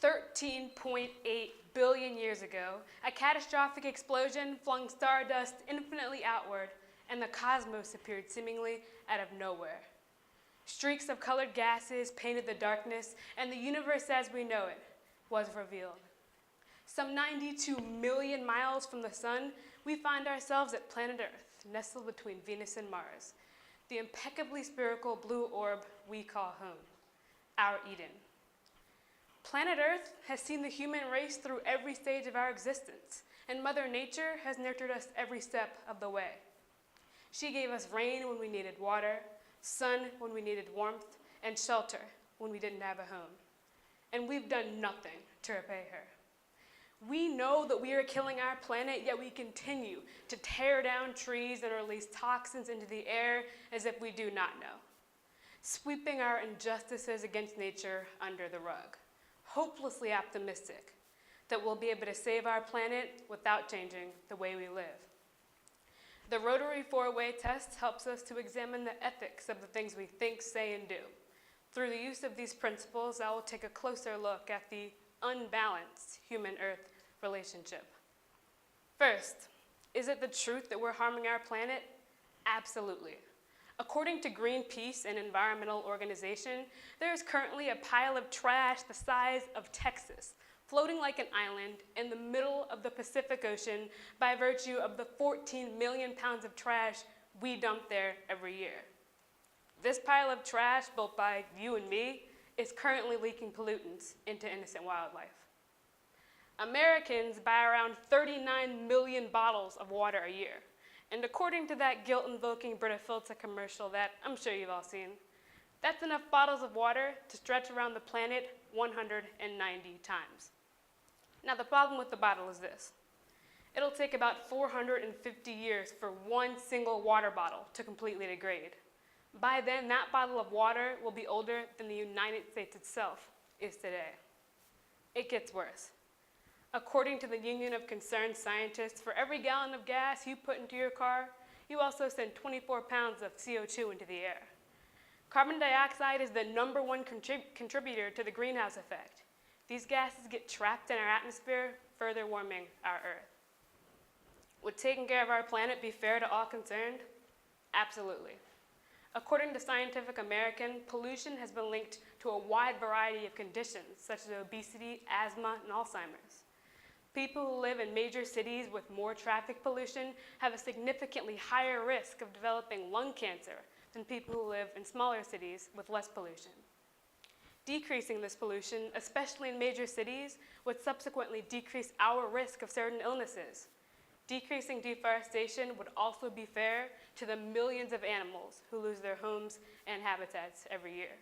13.8 billion years ago, a catastrophic explosion flung stardust infinitely outward, and the cosmos appeared seemingly out of nowhere. Streaks of colored gases painted the darkness, and the universe as we know it was revealed. Some 92 million miles from the sun, we find ourselves at planet Earth, nestled between Venus and Mars, the impeccably spherical blue orb we call home, our Eden. Planet Earth has seen the human race through every stage of our existence, and Mother Nature has nurtured us every step of the way. She gave us rain when we needed water, sun when we needed warmth, and shelter when we didn't have a home. And we've done nothing to repay her. We know that we are killing our planet, yet we continue to tear down trees and release toxins into the air as if we do not know, sweeping our injustices against nature under the rug, hopelessly optimistic that we'll be able to save our planet without changing the way we live. The Rotary four-way test helps us to examine the ethics of the things we think, say, and do. Through the use of these principles, I will take a closer look at the unbalanced human-Earth relationship. First, is it the truth that we're harming our planet? Absolutely. According to Greenpeace, an environmental organization, there is currently a pile of trash the size of Texas, floating like an island in the middle of the Pacific Ocean by virtue of the 14 million pounds of trash we dump there every year. This pile of trash, built by you and me, is currently leaking pollutants into innocent wildlife. Americans buy around 39 million bottles of water a year. And according to that guilt-invoking Brita Filter commercial that I'm sure you've all seen, that's enough bottles of water to stretch around the planet 190 times. Now the problem with the bottle is this. It'll take about 450 years for one single water bottle to completely degrade. By then, that bottle of water will be older than the United States itself is today. It gets worse. According to the Union of Concerned Scientists, for every gallon of gas you put into your car, you also send 24 pounds of CO2 into the air. Carbon dioxide is the #1 contributor to the greenhouse effect. These gases get trapped in our atmosphere, further warming our Earth. Would taking care of our planet be fair to all concerned? Absolutely. According to Scientific American, pollution has been linked to a wide variety of conditions, such as obesity, asthma, and Alzheimer's. People who live in major cities with more traffic pollution have a significantly higher risk of developing lung cancer than people who live in smaller cities with less pollution. Decreasing this pollution, especially in major cities, would subsequently decrease our risk of certain illnesses. Decreasing deforestation would also be fair to the millions of animals who lose their homes and habitats every year.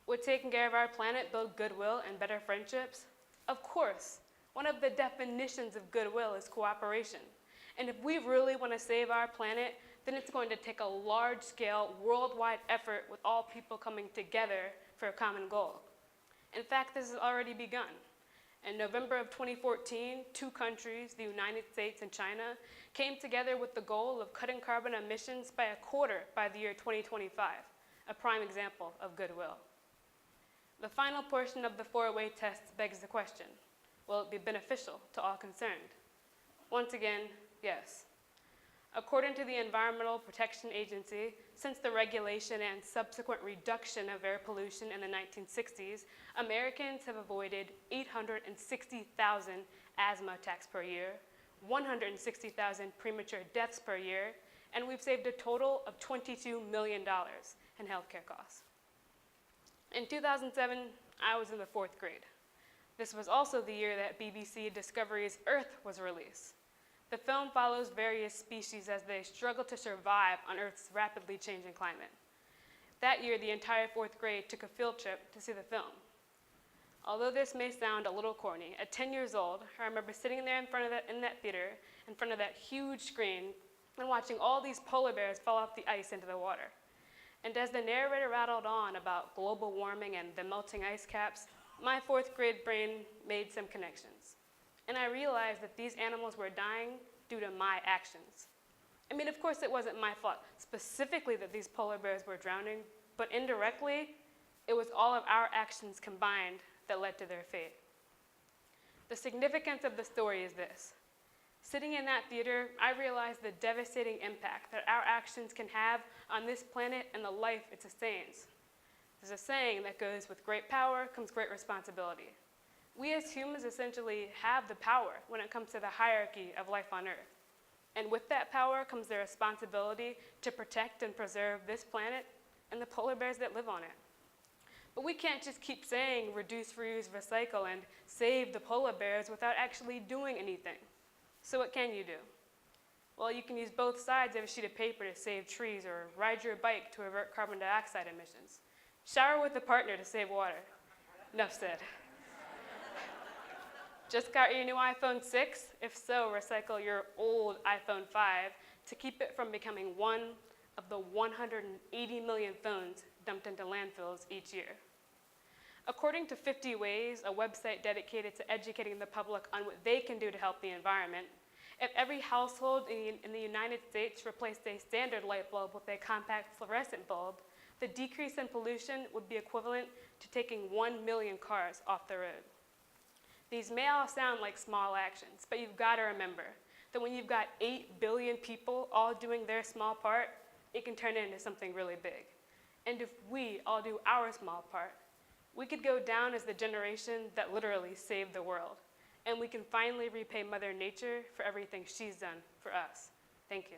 Would taking care of our planet build goodwill and better friendships? Of course. One of the definitions of goodwill is cooperation. And if we really want to save our planet, then it's going to take a large-scale, worldwide effort with all people coming together for a common goal. In fact, this has already begun. In November of 2014, two countries, the United States and China, came together with the goal of cutting carbon emissions by a quarter by the year 2025, a prime example of goodwill. The final portion of the four-way test begs the question, will it be beneficial to all concerned? Once again, yes. According to the Environmental Protection Agency, since the regulation and subsequent reduction of air pollution in the 1960s, Americans have avoided 860,000 asthma attacks per year, 160,000 premature deaths per year, and we've saved a total of $22 million in healthcare costs. In 2007, I was in the 4th grade. This was also the year that BBC Discovery's Earth was released. The film follows various species as they struggle to survive on Earth's rapidly changing climate. That year, the entire 4th grade took a field trip to see the film. Although this may sound a little corny, at 10 years old, I remember sitting there in that theater, in front of that huge screen, and watching all these polar bears fall off the ice into the water. And as the narrator rattled on about global warming and the melting ice caps, my 4th grade brain made some connections. And I realized that these animals were dying due to my actions. I mean, of course it wasn't my fault specifically that these polar bears were drowning, but indirectly, it was all of our actions combined that led to their fate. The significance of the story is this. Sitting in that theater, I realized the devastating impact that our actions can have on this planet and the life it sustains. There's a saying that goes, with great power comes great responsibility. We as humans essentially have the power when it comes to the hierarchy of life on Earth. And with that power comes the responsibility to protect and preserve this planet and the polar bears that live on it. But we can't just keep saying reduce, reuse, recycle, and save the polar bears without actually doing anything. So what can you do? Well, you can use both sides of a sheet of paper to save trees, or ride your bike to avert carbon dioxide emissions. Shower with a partner to save water. Enough said. Just got your new iPhone 6? If so, recycle your old iPhone 5 to keep it from becoming one of the 180 million phones dumped into landfills each year. According to 50 Ways, a website dedicated to educating the public on what they can do to help the environment, if every household in the United States replaced a standard light bulb with a compact fluorescent bulb, the decrease in pollution would be equivalent to taking 1 million cars off the road. These may all sound like small actions, but you've got to remember that when you've got 8 billion people all doing their small part, it can turn into something really big. And if we all do our small part, we could go down as the generation that literally saved the world. And we can finally repay Mother Nature for everything she's done for us. Thank you.